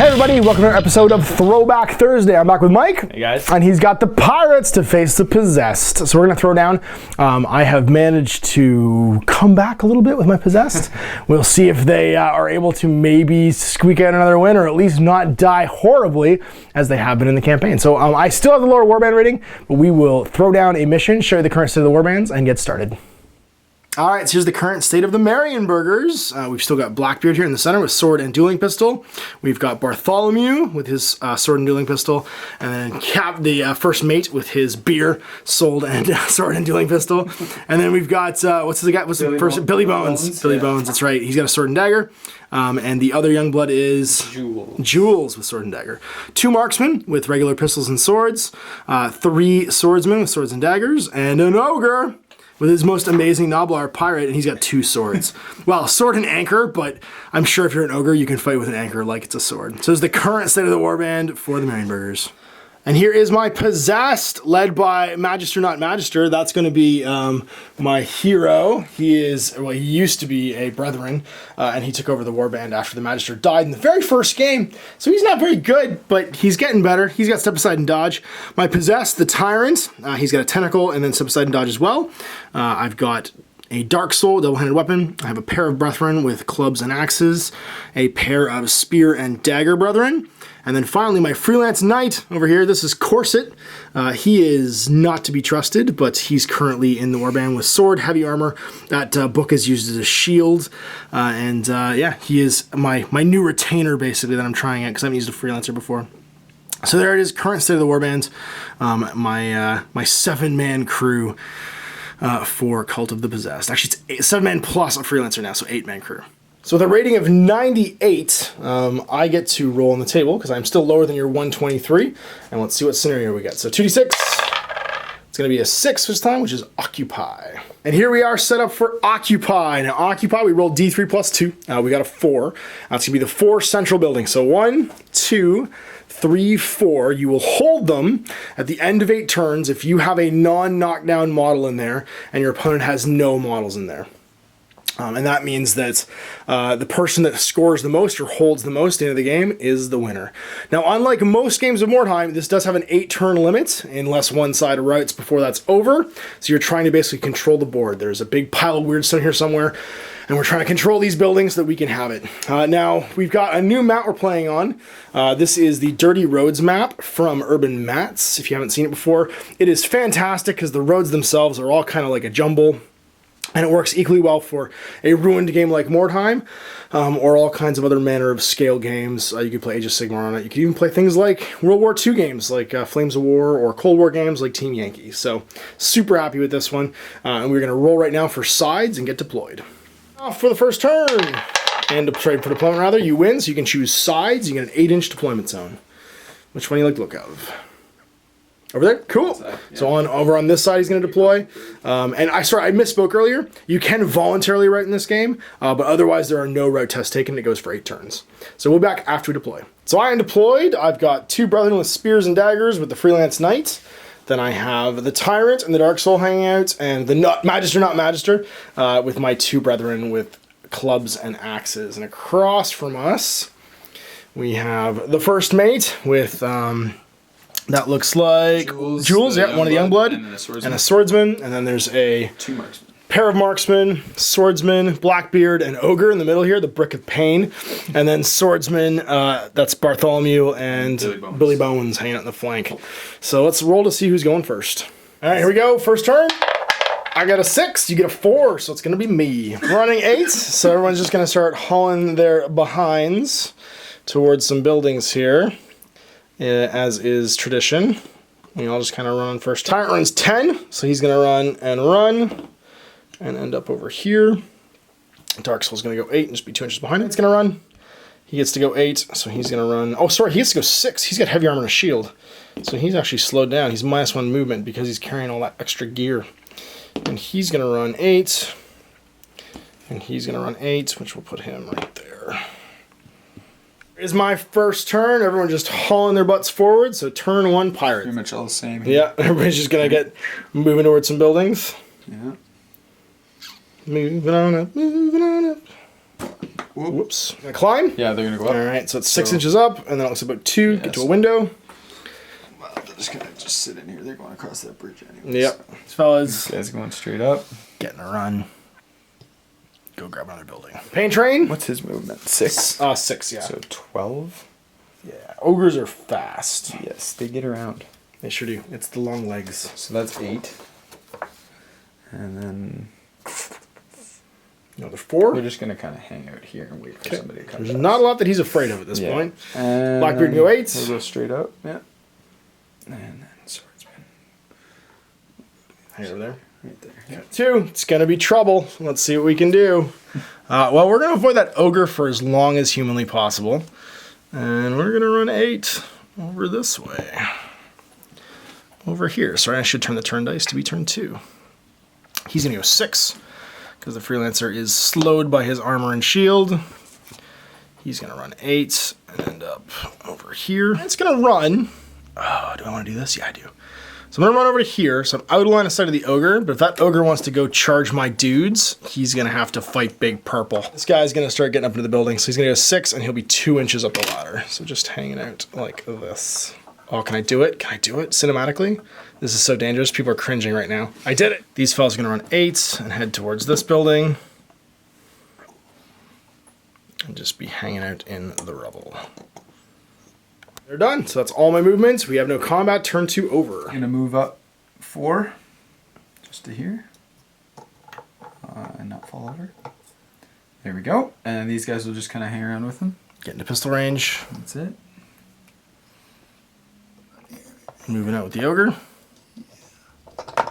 Hey everybody, welcome to our episode of Throwback Thursday. I'm back with Mike. Hey guys. And he's got the Pirates to face the Possessed. So we're going to throw down. I have managed to come back a little bit with my Possessed. We'll see if they are able to maybe squeak out another win or at least not die horribly as they have been in the campaign. So I still have the lower warband rating, but we will throw down a mission, show you the current state of the warbands, and get started. All right, so here's the current state of the Marienburgers. We've still got Blackbeard here in the center with sword and dueling pistol. We've got Bartholomew with his sword and dueling pistol, and then Cap, the first mate, with his beer, sword and dueling pistol. And then we've got Billy Bones. Billy Bones. That's right. He's got a sword and dagger. And the other young blood is Jules with sword and dagger. 2 marksmen with regular pistols and swords. 3 swordsmen with swords and daggers, and an ogre with his most amazing Noblar pirate, and he's got 2 swords. Well, sword and anchor, but I'm sure if you're an ogre, you can fight with an anchor like it's a sword. So it's the current state of the warband for the Marienburgers. And here is my Possessed, led by Magister Not Magister. That's going to be my hero. He used to be a Brethren, and he took over the warband after the Magister died in the very first game. So he's not very good, but he's getting better. He's got Step Aside and Dodge. My Possessed, the Tyrant, he's got a Tentacle and then Step Aside and Dodge as well. I've got a Dark Soul, double-handed weapon. I have a pair of Brethren with clubs and axes, a pair of Spear and Dagger Brethren. And then finally, my Freelance Knight over here. This is Corset. He is not to be trusted, but he's currently in the warband with sword, heavy armor. That book is used as a shield. Yeah, he is my new retainer, basically, that I'm trying out because I haven't used a Freelancer before. So there it is, current state of the warband. My 7-man crew for Cult of the Possessed. Actually, it's 7-man plus a Freelancer now, so 8-man crew. So with a rating of 98, I get to roll on the table because I'm still lower than your 123. And let's see what scenario we get. So 2d6. It's going to be a 6 this time, which is Occupy. And here we are set up for Occupy. Now Occupy, we rolled D3 plus 2. We got a 4. That's going to be the 4 central buildings. So 1, 2, 3, 4. You will hold them at the end of 8 turns if you have a non-knockdown model in there and your opponent has no models in there. And that means that the person that scores the most or holds the most at the end of the game is the winner. Now, unlike most games of Mordheim, this does have an 8-turn limit unless one side routes before that's over. So you're trying to basically control the board. There's a big pile of weird stuff here somewhere, and we're trying to control these buildings so that we can have it. Now, we've got a new map we're playing on. This is the Dirty Roads map from Urban Mats, if you haven't seen it before. It is fantastic because the roads themselves are all kind of like a jumble. And it works equally well for a ruined game like Mordheim, or all kinds of other manner of scale games. You could play Age of Sigmar on it. You could even play things like World War II games, like Flames of War, or Cold War games like Team Yankee. So, super happy with this one. And we're going to roll right now for sides and get deployed. For the first turn, and for deployment rather, you win, so you can choose sides. You get an 8-inch deployment zone. Which one do you like the look of? Over there? Cool. Yeah. So over on this side, he's going to deploy. And I misspoke earlier. You can voluntarily route in this game, but otherwise there are no route tests taken. It goes for 8 turns. So we'll be back after we deploy. So I am deployed. I've got 2 brethren with spears and daggers with the Freelance Knight. Then I have the Tyrant and the Dark Soul hanging out, and the Magister Not Magister with my 2 brethren with clubs and axes. And across from us, we have the first mate with that looks like Jules, yeah, one of the Youngblood, and a swordsman, and then there's a 2 marksmen. Pair of marksmen, swordsman, Blackbeard, and ogre in the middle here, the Brick of Pain, and then swordsman, that's Bartholomew and Billy Bones hanging out in the flank. So let's roll to see who's going first. All right, here we go, first turn. I got a 6, you get a 4, so it's going to be me. Running 8, so everyone's just going to start hauling their behinds towards some buildings here. As is tradition. We all just kind of run first. Tyrant runs 10, so he's going to run and end up over here. Dark Soul's going to go 8 and just be 2 inches behind him. It's going to run. He gets to go 8, so he's going to run. Oh, sorry, he gets to go 6. He's got heavy armor and a shield. So he's actually slowed down. He's -1 movement because he's carrying all that extra gear. And he's going to run 8. And he's going to run 8, which will put him right there. Is my first turn. Everyone just hauling their butts forward. So turn 1, pirate. Pretty much all the same here. Yeah, everybody's just going to get moving towards some buildings. Yeah. Moving on up, moving on up. Whoops. Gonna climb? Yeah, they're gonna go up. All right, so it's 6 inches up, and then it looks about 2. Get to a window. Well, they're just gonna sit in here. They're going across that bridge anyway. Yep. So. These fellas. These guys going straight up. Getting a run. Go grab another building. Pain train. What's his movement? 6? 6, yeah. So 12? Yeah. Ogres are fast. Yes, they get around. They sure do. It's the long legs. So that's 8. And then... Another 4. We're just going to kind of hang out here and wait for somebody to come. There's not a lot that he's afraid of at this point. And Blackbeard can go 8. We'll go straight up. Yeah. And then swordsman. Hang over there. Right there. Yeah. 2. It's going to be trouble. Let's see what we can do. Well, we're going to avoid that ogre for as long as humanly possible. And we're going to run 8 over this way. Over here. Sorry, I should turn the turn dice to be turn 2. He's going to go 6. Because the freelancer is slowed by his armor and shield. He's going to run 8 and end up over here. And it's going to run. Oh, do I want to do this? Yeah, I do. So I'm going to run over to here. So I'm out of line of sight of the ogre. But if that ogre wants to go charge my dudes, he's going to have to fight Big Purple. This guy's going to start getting up into the building. So he's going to go 6 and he'll be 2 inches up the ladder. So just hanging out like this. Oh, can I do it? Can I do it cinematically? This is so dangerous. People are cringing right now. I did it. These fellas are going to run 8 and head towards this building. And just be hanging out in the rubble. They're done. So that's all my movements. We have no combat. Turn 2 over. I'm going to move up 4. Just to here. And not fall over. There we go. And these guys will just kind of hang around with them. Get into pistol range. That's it. Moving out with the ogre.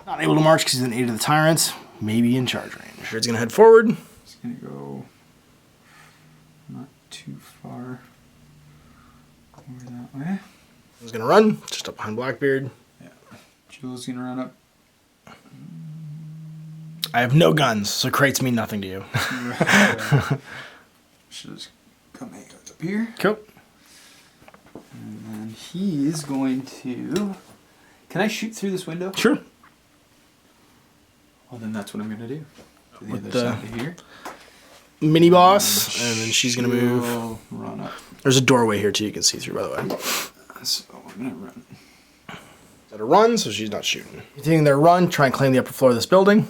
Not able to march because he's in 8 of the tyrants. Maybe in charge range. He's going to head forward. He's going to go not too far over that way. He's going to run just up behind Blackbeard. Yeah. Jules going to run up. I have no guns, so crates mean nothing to you. Should just come hang out up here. Cool. And then he's going to... Can I shoot through this window? Sure. Well, then that's what I'm going to do. To the With other the side of here. Mini boss, and then she's going to move. She'll run up. There's a doorway here too you can see through, by the way. So I'm going to run. Got a run, so she's not shooting. Continuing their run, try and claim the upper floor of this building.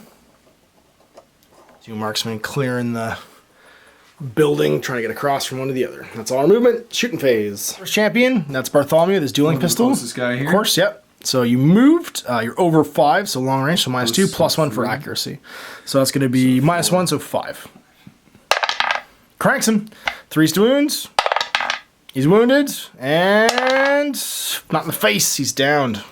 2 marksmen clearing the building, trying to get across from one to the other. That's all our movement. Shooting phase. First champion, that's Bartholomew, this dueling pistol. Closest guy here. Of course, yep. So you moved, you're over 5, so long range, so -2, +1 for accuracy. So that's going to be -1, so 5. Cranks him. 3's to wounds. He's wounded, and not in the face, he's downed.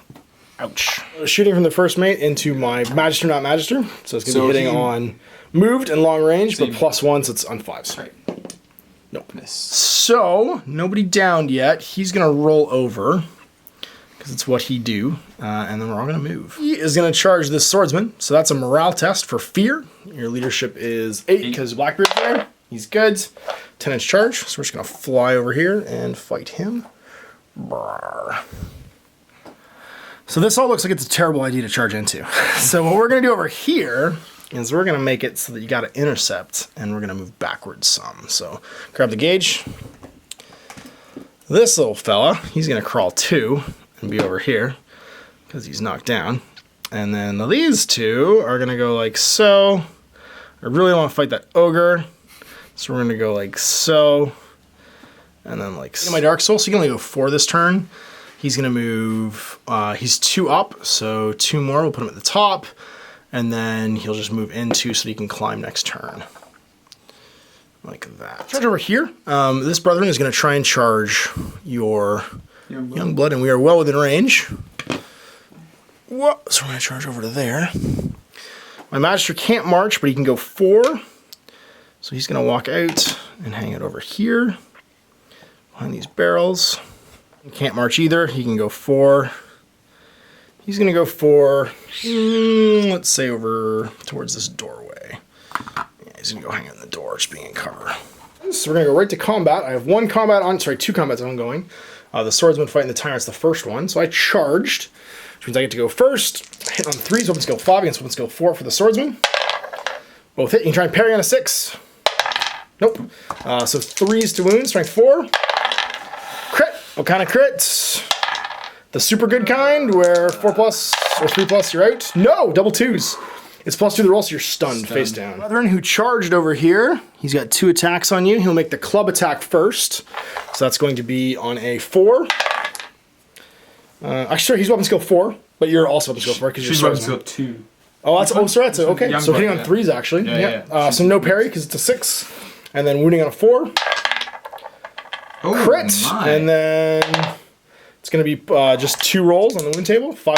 Ouch. Shooting from the first mate into my Magister, not Magister. So it's going to be hitting on moved and long range, but +1, so it's on 5s. Right. Nope. Miss. So, nobody downed yet. He's going to roll over, because it's what he do, and then we're all going to move. He is going to charge this swordsman, so that's a morale test for fear. Your leadership is 8, because Blackbeard's there. He's good. 10-inch charge, so we're just going to fly over here and fight him. Brrr. So this all looks like it's a terrible idea to charge into. So what we're going to do over here is we're going to make it so that you got to intercept, and we're going to move backwards some. So grab the gauge. This little fella, he's going to crawl 2 and be over here because he's knocked down. And then these 2 are going to go like so. I really want to fight that ogre. So we're going to go like so. And then like so. My Dark Soul, so you can only go 4 this turn. He's going to move, he's 2 up, so 2 more. We'll put him at the top. And then he'll just move into so he can climb next turn. Like that. Charge over here. This brethren is going to try and charge your young blood, and we are well within range. Whoa. So we're going to charge over to there. My Magister can't march, but he can go 4. So he's going to walk out and hang it over here behind these barrels. He can't march either. He can go 4. He's going to go 4, let's say over towards this doorway. Yeah, he's going to go hang out in the door, just being in cover. So we're going to go right to combat. I have 2 combats ongoing. The swordsman fighting the tyrant's the first one. So I charged, which means I get to go first. Hit on 3s, weapon skill 5 against weapon skill 4 for the swordsman. Both hit. You can try and parry on a 6. Nope. So 3s to wound, strength 4. Crit. What kind of crit? The super good kind, where 4+ or 3+, you're out. No, double 2s. It's +2 to the roll, so you're stunned face down. Brethren who charged over here, he's got 2 attacks on you. He'll make the club attack first. So that's going to be on a 4. Actually, he's weapon skill 4, but you're also weapon skill 4 because you're She's weapon skill 2. Oh, that's okay. So hitting on 3s actually. Yeah. So no parry because it's a 6, and then wounding on a 4. Oh, Crit, my. and then it's going to be just 2 rolls on the wound table, 5+.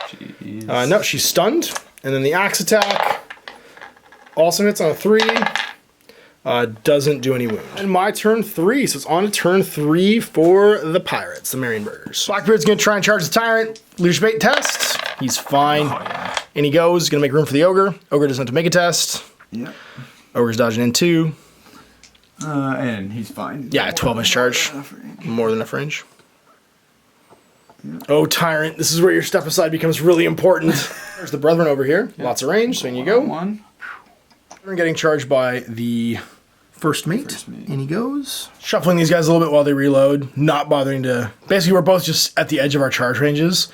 Jeez. No, she's stunned. And then the axe attack also hits on a 3. Doesn't do any wound. And my turn 3, so it's on to turn 3 for the pirates, the Marienburgers. Blackbeard's gonna try and charge the tyrant. Leadership 8 test. He's fine. Oh, yeah. In he goes. Gonna make room for the ogre. Ogre doesn't have to make a test. Yeah. Ogre's dodging in 2. And he's fine. Yeah, 12-inch charge. More than enough range. Yeah. Oh, tyrant! This is where your step aside becomes really important. There's the brethren over here. Yeah. Lots of range. So in you go. We're getting charged by the first mate. In he goes. Shuffling these guys a little bit while they reload. Not bothering to... Basically, we're both just at the edge of our charge ranges.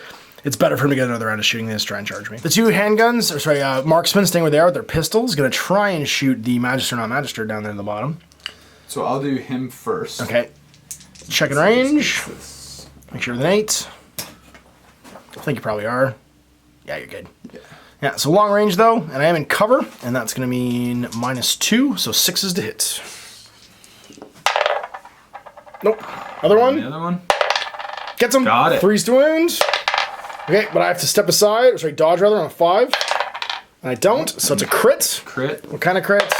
It's better for him to get another round of shooting than to try and charge me. The 2 handguns, or sorry, marksmen staying where they are with their pistols. Going to try and shoot the Magister, not Magister, down there in the bottom. So I'll do him first. Okay. Checking range. Make sure with an 8. I think you probably are. Yeah, you're good. Yeah, so long range though, and I am in cover, and that's going to mean -2, so 6s to hit. Nope. Other one. The other one. Gets him. Got it. 3s to wound. Okay, but I have to step aside, or sorry, dodge rather, on a 5. And I don't, so it's a crit. Crit. What kind of crit?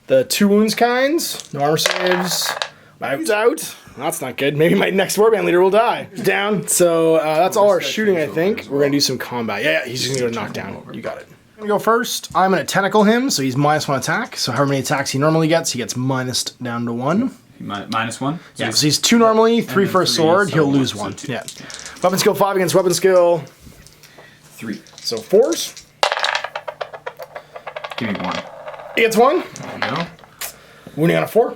The 2 wounds kinds. No armor saves. Out. That's not good. Maybe my next warband leader will die. Down. So that's all our shooting, I think. We're going to do some combat. Yeah, he's just going to go knockdown. You got it. I'm going to go first. I'm going to tentacle him, so he's -1 attack. So however many attacks he normally gets, he gets minus down to 1. -1? So yeah, so he's 2 normally, 3 for a sword. He'll lose 1. So yeah. Weapon skill 5 against weapon skill 3. So 4s. Give me 1. He gets 1. There you go. Wounding on a 4.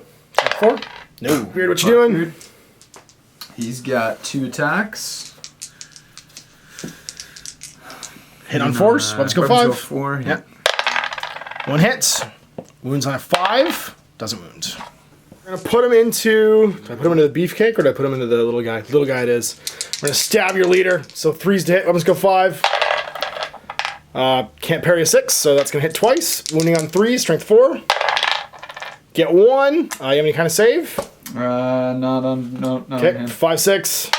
4. No. Weird, what you doing? Weird. He's got 2 attacks. Hit on 4s. Weapon skill 5. 4. Yeah. 1 hit. Wounds on a 5. Doesn't wound. We're going to put him into... Do I put him into the beefcake or do I put him into the little guy? Little guy it is. We're going to stab your leader. So 3s to hit. Weapon skill 5. Can't parry a 6, so that's going to hit twice. Wounding on 3. Strength 4. Get 1. You have any kind of save? No. Okay, 5, 6.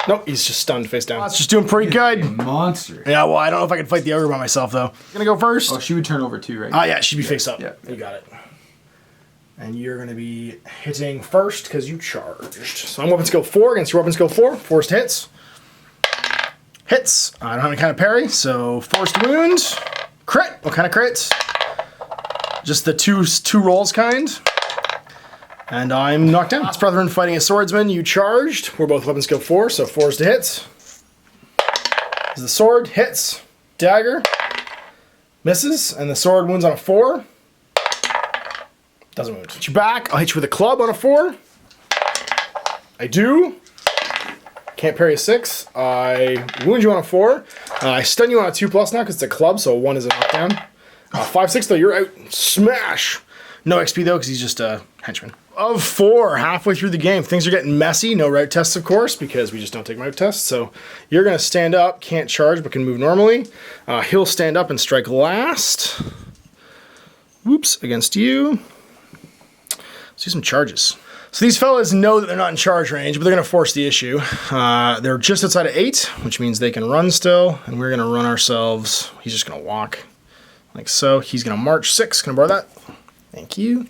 Nope, he's just stunned face down. That's just doing pretty good. Monster. Yeah, well, I don't know if I can fight the ogre by myself, though. Gonna go first. Oh, she would turn over too, right? Yeah, she'd be face up. Yeah. You got it. And you're gonna be hitting first because you charged. So I'm weapon skill 4 against your weapon skill 4. 4s to hits. Hits. I don't have any kind of parry, so 4s to wound. Crit. What kind of crit? Just the two rolls kind. And I'm knocked down. Last brethren fighting a swordsman. You charged. We're both weapon skill 4, so 4s to hit. This is the sword. Hits. Dagger. Misses. And the sword wounds on a 4. Doesn't wound. Hit you back. I'll hit you with a club on a 4. I do. Can't parry a 6. I wound you on a 4. I stun you on a 2+ now because it's a club, so a 1 is a knockdown. 5, 6 though, you're out. Smash! No XP though, because he's just a henchman. Of 4, halfway through the game, things are getting messy. No route tests, of course, because we just don't take route tests. So you're going to stand up, can't charge, but can move normally. He'll stand up and strike last. Whoops, against you. Let's do some charges. So these fellas know that they're not in charge range, but they're going to force the issue. They're just outside of 8, which means they can run still, and we're going to run ourselves. He's just going to walk. Like so. He's going to march 6. Can I borrow that? Thank you.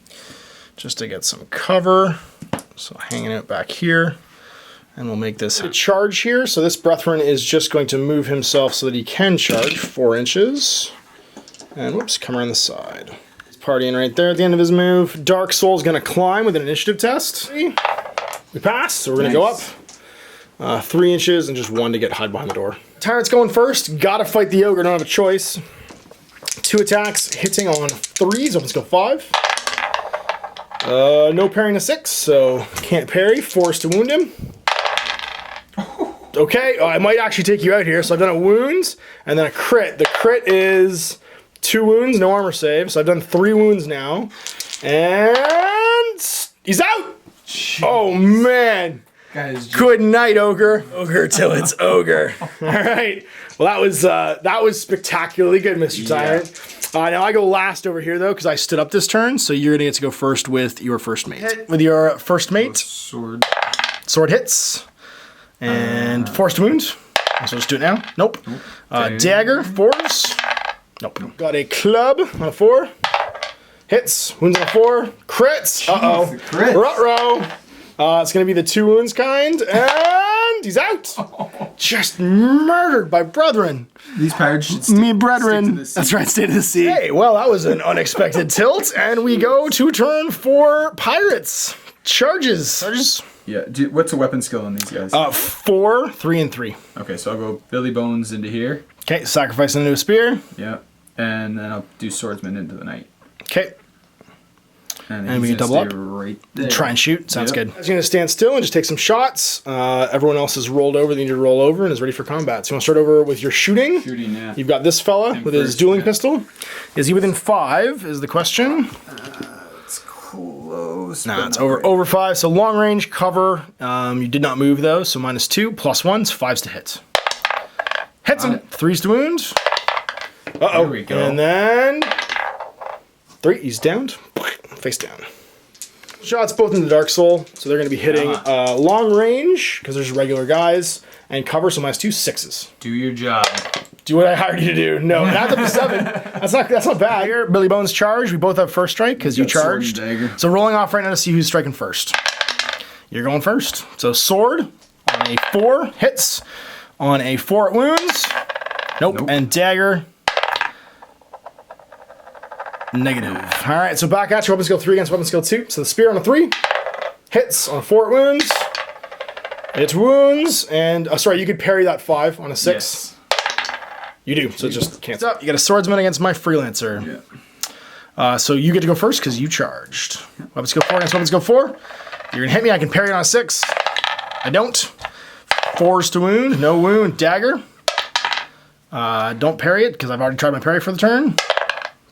Just to get some cover. So hanging out back here. And we'll make this a charge here. So this brethren is just going to move himself so that he can charge 4 inches. And whoops, come around the side. He's partying right there at the end of his move. Dark Soul's going to climb with an initiative test. We passed, so we're going to go up. 3 inches and just 1 to get hide behind the door. Tyrant's going first. Gotta fight the ogre, don't have a choice. 2 attacks, hitting on 3s, weapon skill 5. No parrying to 6, so can't parry. Forced to wound him. Okay, I might actually take you out here. So I've done a wounds and then a crit. The crit is 2 wounds, no armor save. So I've done 3 wounds now. And he's out! Jeez. Oh, man. Good night, ogre. Ogre till it's ogre. All right. Well, that was spectacularly good, Mr. Tyrant. Now I go last over here, though, because I stood up this turn. So you're going to get to go first with your first mate. Hit with your first mate. Sword. Sword hits. And forced wound. So let's do it now. Nope. Dagger. Force. Nope. Got a club on a 4. Hits. Wounds on a 4. Crits. Uh-oh. Ruh-roh. It's going to be the 2 wounds kind. And he's out. Just murdered by brethren. These pirates should me brethren. That's right, stay to the sea. Hey, well, that was an unexpected tilt. And we go to turn 4 pirates. Charges. Yeah. What's the weapon skill on these guys? 4, 3, and 3. Okay, so I'll go Billy Bones into here. Okay, sacrifice into a spear. Yeah. And then I'll do Swordsman into the knight. Okay. And we can double up. Right there. Try and shoot. Sounds good. He's going to stand still and just take some shots. Everyone else is rolled over. They need to roll over and is ready for combat. So you want to start over with your shooting? Shooting, yeah. You've got this fella with his dueling pistol. Is he within 5 is the question. It's close. Nah, it's over 5. So long range cover. You did not move though. So -2 +1's 5's to hit. Hits him. 3's to wound. Uh-oh. There we go. And then 3. He's downed. Face down. Shots both in the Dark Soul, so they're going to be hitting long range because there's regular guys, and cover, so -2 6s. Do your job. Do what I hired you to do. No, that's up to 7. That's not bad. Here, Billy Bones charge. We both have first strike because you charged. So rolling off right now to see who's striking first. You're going first. So sword on a 4 hits. On a 4 it wounds. Nope. And dagger. Negative. All right, so back at you. Weapon skill 3 against weapon skill 2. So the spear on a 3 hits. On a 4 it wounds. It wounds, and sorry, you could parry that 5 on a 6. Yes. You do, so just cancel up. You got a swordsman against my freelancer. Yeah. So you get to go first because you charged. Weapon skill 4 against weapon skill 4. You're gonna hit me. I can parry it on a 6. I don't. 4's to wound. No wound. Dagger. Don't parry it because I've already tried my parry for the turn.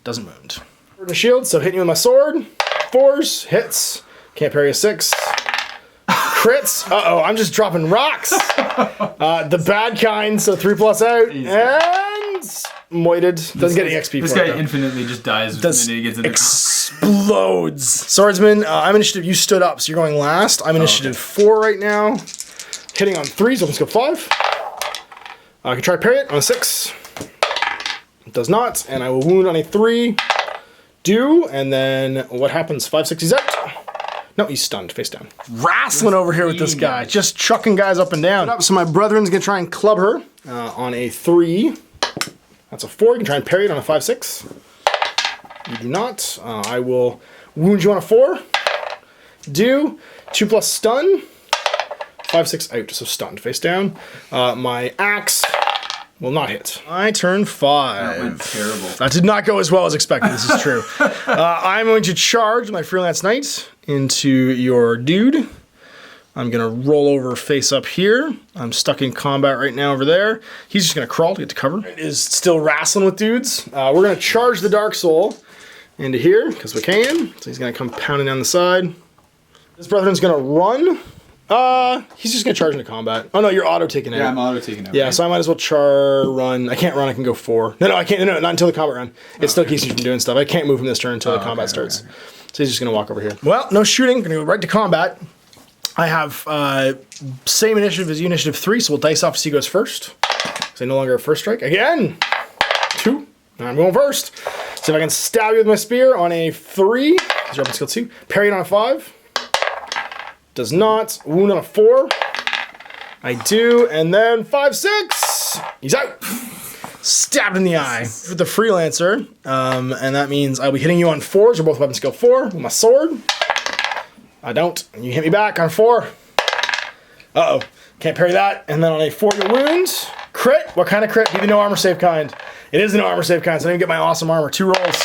Doesn't wound. Sword and shield, so hitting you with my sword. 4s, hits. Can't parry a 6. Crits. Uh-oh, I'm just dropping rocks. The bad kind, so 3+ out. And moited. Doesn't get any XP for it. This guy infinitely just dies the minute he gets in the explodes. Swordsman, I'm initiative. You stood up, so you're going last. I'm initiative 4 right now. Hitting on 3s, weapon skill 5. I can try parry it on a 6. It does not, and I will wound on a 3. Do, and then what happens? 5, 6, he's out. No, he's stunned, face down. Wrestling over here with this guy, just chucking guys up and down. So my brethren's gonna try and club her on a 3. That's a 4. You can try and parry it on a 5, 6. You do not. I will wound you on a 4. Do 2+ stun. 5, 6 out, so stunned, face down. My axe will not hit. I turn 5. That went terrible. That did not go as well as expected, this is true. I'm going to charge my Freelance Knight into your dude. I'm gonna roll over face up here. I'm stuck in combat right now over there. He's just gonna crawl to get to cover. It is still wrestling with dudes. We're gonna charge the Dark Soul into here, because we can. So he's gonna come pounding down the side. This brethren's gonna run. He's just gonna charge into combat. Oh no, you're auto taking out. Yeah, I'm auto taking out. Yeah, so I might as well run. I can't run, I can go 4. No, I can't, no, not until the combat run. It still keeps me from doing stuff. I can't move him this turn until the combat starts. Okay. So he's just gonna walk over here. Well, no shooting, gonna go right to combat. I have same initiative as you, initiative 3, so we'll dice off to see who goes first. Because I no longer have first strike. Again! 2. And I'm going first. See if I can stab you with my spear on a 3. He's weapon skill 2. Parry it on a 5. Does not. Wound on a 4. I do. And then 5, 6. He's out. Stabbed in the eye with the Freelancer. And that means I'll be hitting you on 4s. You're both weapon skill 4 with my sword. I don't. And you hit me back on 4. Uh-oh. Can't parry that. And then on a 4 you wound. Crit. What kind of crit? Be the no armor save kind. It is the no armor save kind, so I didn't get my awesome armor. 2 rolls.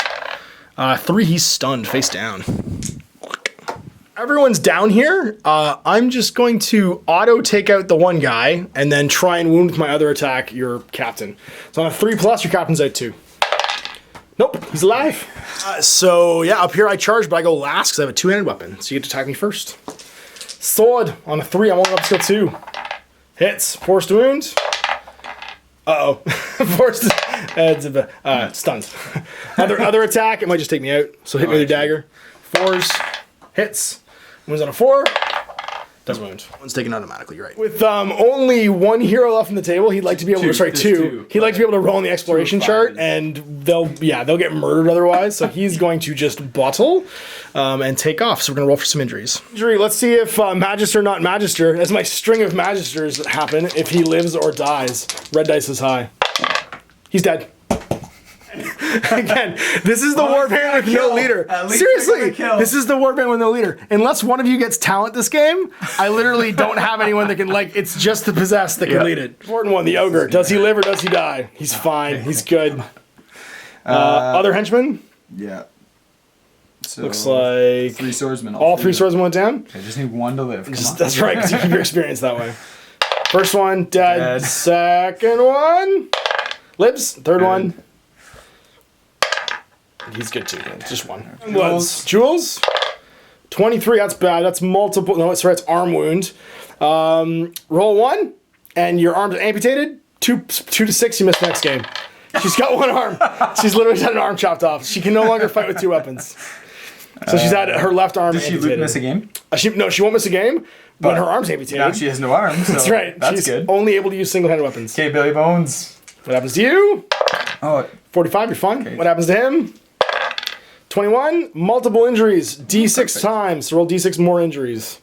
3, he's stunned. Face down. Everyone's down here. I'm just going to auto take out the one guy and then try and wound with my other attack your captain. So on a 3+, your captain's out 2. Nope, he's alive. So yeah, up here I charge, but I go last because I have a 2-handed weapon. So you get to attack me first. Sword on a 3. I'm only up skill 2. Hits. Forced wound. Uh-oh. Forced. Stunned. Other attack. It might just take me out. So hit me with your dagger. 4s. Hits. Wounds on a 4. Does wound. One's taken automatically, you're right. With only 1 hero left on the table, he'd like to be able to, sorry, 2. He'd like to be able to roll on the exploration chart, and they'll get murdered otherwise. So he's going to just bottle and take off. So we're gonna roll for some injuries. Let's see if Magister, not Magister, as my string of Magisters happen, if he lives or dies. Red dice is high. He's dead. Again, this is the warband with no leader. Seriously, this is the warband with no leader. Unless one of you gets talent this game, I literally don't have anyone that can, like, it's just the possessed that can lead it. Important one, the ogre. Does he live or does he die? He's fine. He's good. Other henchmen? Yeah. So looks like 3 swordsmen. All 3 swordsmen went down? I just need 1 to live. Come on. That's right, because you keep your experience that way. First one, dead. Second one, lives. Third one. He's good too. Just 1. Jewels. 23. That's bad. That's multiple. No, sorry. It's arm wound. Roll 1, and your arm's amputated. 2 to 6. You miss the next game. She's got 1 arm. She's literally had an arm chopped off. She can no longer fight with 2 weapons. So she's had her left arm amputated. Does she miss a game? She won't miss a game when her arm's amputated. Now she has no arm. So that's right. That's she's good. Only able to use single-handed weapons. Okay, Billy Bones. What happens to you? Oh, 45. You're fine. Okay. What happens to him? 21, multiple injuries, D6 times. So roll D6 more injuries.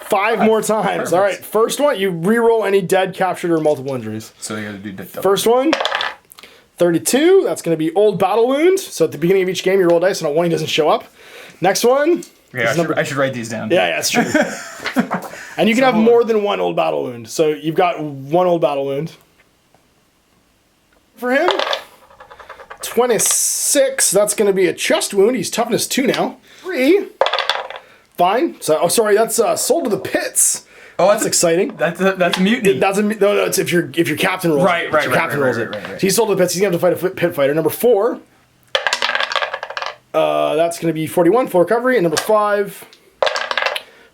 5 more times. Perfect. All right, first one, you re-roll any dead, captured, or multiple injuries. So you gotta do double. First one, 32. That's gonna be old battle wound. So at the beginning of each game, you roll dice, and on 1 he doesn't show up. Next one. Yeah, I should write these down. Yeah, that's true. And you can have more than 1 old battle wound. So you've got 1 old battle wound. For him. 26, that's going to be a chest wound. He's toughness 2 now. 3, fine. So, sorry, that's sold to the pits. Oh, that's exciting. That's a mutiny. No, it's if your captain rolls. Right. So he's sold to the pits. He's going to have to fight a pit fighter. Number 4, that's going to be 41, full recovery, and number 5,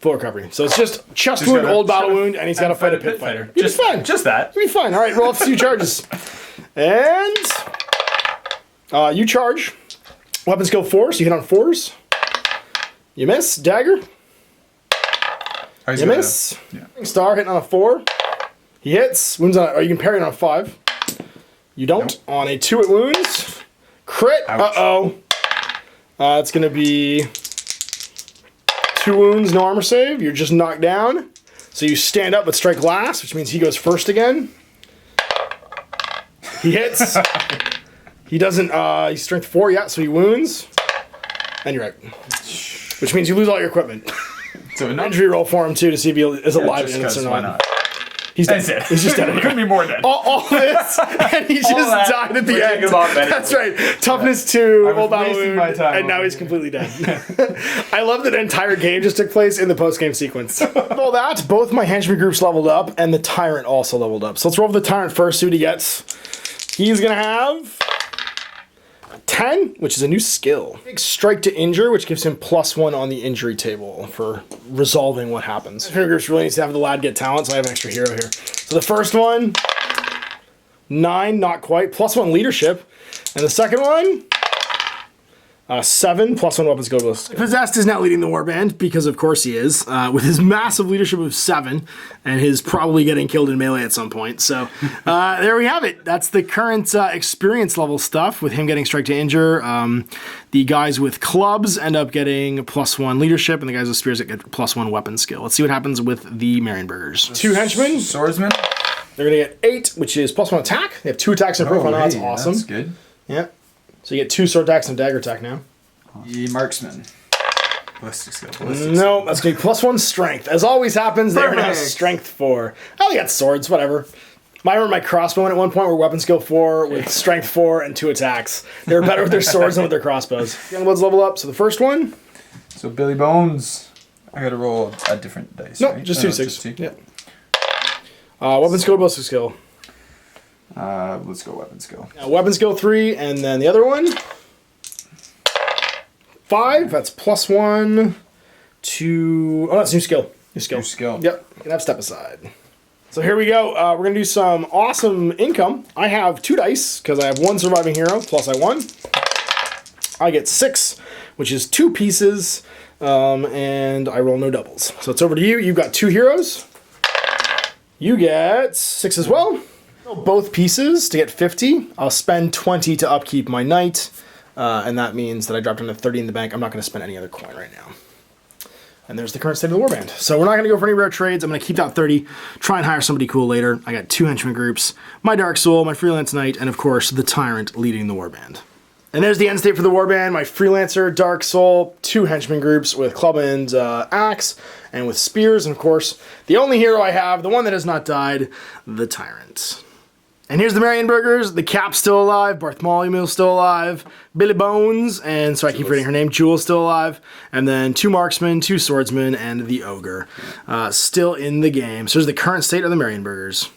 full recovery. So it's just chest wound, old battle wound, and he's got to fight a pit fighter. You'll be fine. Just that. You'll be fine. All right, roll off 2 charges. And you charge. Weapon skill 4, so you hit on 4s. You miss. Dagger. You miss. Star hitting on a 4. He hits. Wounds on, or you can parry it on a 5. You don't. Nope. On a 2 it wounds. Crit. Ouch. Uh-oh. It's going to be 2 wounds, no armor save. You're just knocked down. So you stand up but strike last, which means he goes first again. He hits. He doesn't, he's strength 4, yeah, so he wounds. And you're out. Which means you lose all your equipment. So an injury roll for him, too, to see if he is alive in this or not. Why not? He's dead. He's just dead. It couldn't be more dead. All this, and he just died at the end. That's right. Toughness 2, old battle wound, and now he's completely dead. I love that the entire game just took place in the post-game sequence. With all that, both my henchman groups leveled up, and the Tyrant also leveled up. So let's roll for the Tyrant first, see what he gets. He's going to have 10, which is a new skill. Big strike to injure, which gives him +1 on the injury table for resolving what happens. Hero groups really needs to have the lad get talent, so I have an extra hero here. So the first one, 9, not quite, +1 leadership. And the second one, 7, +1 weapons go list. Possessed is now leading the warband, because of course he is, with his massive leadership of 7, and his probably getting killed in melee at some point. So there we have it. That's the current experience level stuff, with him getting strike to injure. The guys with clubs end up getting +1 leadership, and the guys with spears get +1 weapon skill. Let's see what happens with the Marienburgers. 2 henchmen. Swordsmen. They're going to get 8, which is +1 attack. They have 2 attacks and proof on that. That's awesome. That's good. Yeah. So you get 2 sword attacks and dagger attack now. The marksman. Ballistic skill. No, that's going to be +1 strength. As always happens, they're now strength 4. Oh, they got swords, whatever. I remember my crossbowmen at one point were weapon skill 4 with strength 4 and 2 attacks. They were better with their swords than with their crossbows. Youngbloods level up. So the first one, So Billy Bones, I gotta roll a different dice. No, right? just Oh, 2 6. two. Yeah. Weapon skill, ballistic skill. Let's go weapon skill. Weapon skill 3, and then the other one 5. That's +1 to. Oh, that's new skill. New skill. New skill. Yep. You can have step aside. So here we go. We're gonna do some awesome income. I have 2 dice because I have 1 surviving hero plus I won. I get 6, which is 2 pieces, and I roll no doubles. So it's over to you. You've got 2 heroes. You get 6 as well. Both pieces to get 50. I'll spend 20 to upkeep my knight, and that means that I dropped into 30 in the bank. I'm not going to spend any other coin right now. And there's the current state of the warband. So we're not going to go for any rare trades. I'm going to keep that 30, try and hire somebody cool later. I got 2 henchman groups, my Dark Soul, my Freelance Knight, and of course the Tyrant leading the warband. And there's the end state for the warband. My Freelancer, Dark Soul, 2 henchman groups with club and axe, and with spears, and of course the only hero I have, the one that has not died, the Tyrant. And here's the Marienburgers. The Cap's still alive. Bartholomew's still alive. Billy Bones, and so I keep reading her name. Jewel's still alive. And then 2 marksmen, 2 swordsmen, and the Ogre. Still in the game. So there's the current state of the Marienburgers.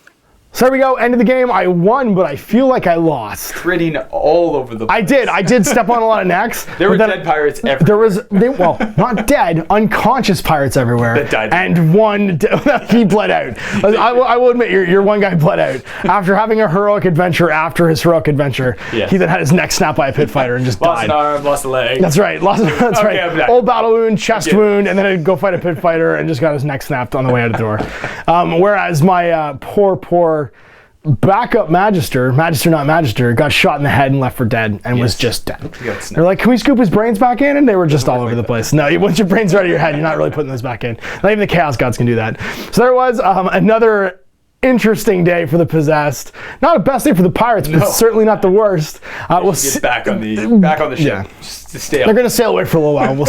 So there we go, end of the game. I won, but I feel like I lost. Critting all over the place. I did step on a lot of necks. There were dead pirates everywhere. There was, well, not dead, unconscious pirates everywhere. That died. And one, he bled out. I will admit, your one guy bled out. After having a heroic adventure after his heroic adventure, he then had his neck snapped by a pit fighter and just lost died. Lost an arm, lost a leg. That's right, that's right. Old battle wound, chest wound, and then I'd go fight a pit fighter and just got his neck snapped on the way out the door. Whereas my poor backup magister not magister, got shot in the head and left for dead and was just dead. They're like, can we scoop his brains back in? And they were just all over the place. No, once your brains are out of your head, you're not really putting those back in. Not even the Chaos Gods can do that. So there was another interesting day for the Possessed. Not a best day for the Pirates, but certainly not the worst. We'll get back on the ship. Yeah. Just to stay up. They're going to sail away for a little while. We'll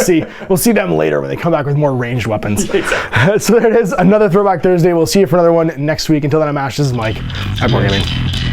see them later when they come back with more ranged weapons. Exactly. So there it is, another Throwback Thursday. We'll see you for another one next week. Until then, I'm Ash. This is Mike at Mordheim.